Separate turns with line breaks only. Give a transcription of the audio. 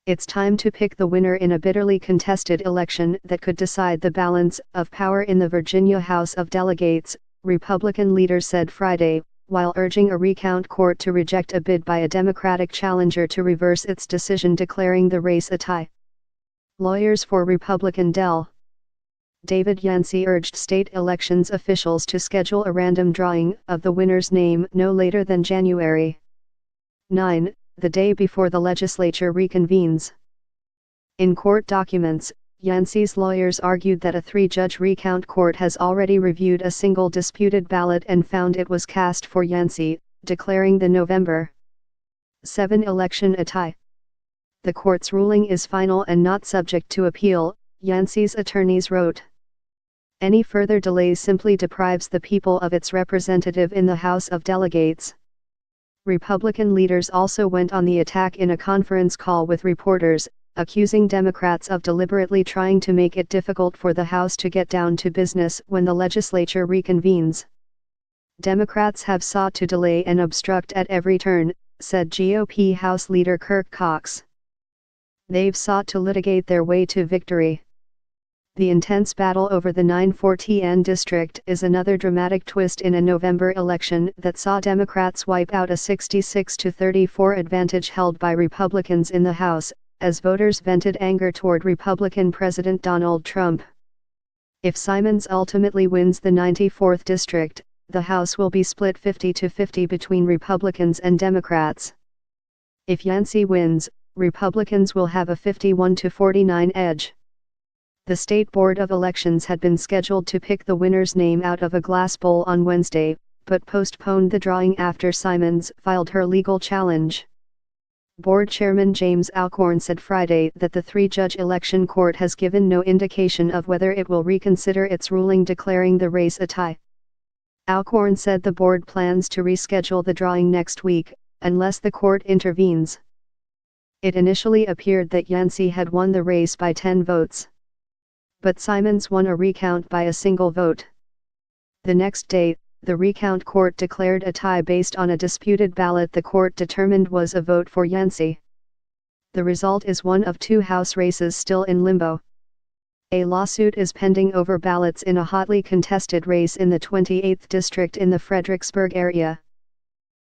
It's time to pick the winner in a bitterly contested election that could decide the balance of power in the Virginia House of Delegates, Republican leaders said Friday, while urging a recount court to reject a bid by a Democratic challenger to reverse its decision declaring the race a tie. Lawyers for Republican Del. David Yancey urged state elections officials to schedule a random drawing of the winner's name no later than January 9, the day before the legislature reconvenes. In court documents, Yancey's lawyers argued that a three-judge recount court has already reviewed a single disputed ballot and found it was cast for Yancey, declaring the November 7 election a tie. The court's ruling is final and not subject to appeal, Yancey's attorneys wrote. Any further delay simply deprives the people of its representative in the House of Delegates. Republican leaders also went on the attack in a conference call with reporters, accusing Democrats of deliberately trying to make it difficult for the House to get down to business when the legislature reconvenes. Democrats have sought to delay and obstruct at every turn, said GOP House Leader Kirk Cox. They've sought to litigate their way to victory. The intense battle over the 9-4 district is another dramatic twist in a November election that saw Democrats wipe out a 66-34 advantage held by Republicans in the House, as voters vented anger toward Republican President Donald Trump. If Simons ultimately wins the 94th district, the House will be split 50-50 between Republicans and Democrats. If Yancey wins, Republicans will have a 51-49 edge. The State Board of Elections had been scheduled to pick the winner's name out of a glass bowl on Wednesday, but postponed the drawing after Simons filed her legal challenge. Board Chairman James Alcorn said Friday that the three-judge election court has given no indication of whether it will reconsider its ruling declaring the race a tie. Alcorn said the board plans to reschedule the drawing next week, unless the court intervenes. It initially appeared that Yancey had won the race by 10 votes. But Simons won a recount by a single vote. The next day, the recount court declared a tie based on a disputed ballot the court determined was a vote for Yancey. The result is one of two House races still in limbo. A lawsuit is pending over ballots in a hotly contested race in the 28th district in the Fredericksburg area.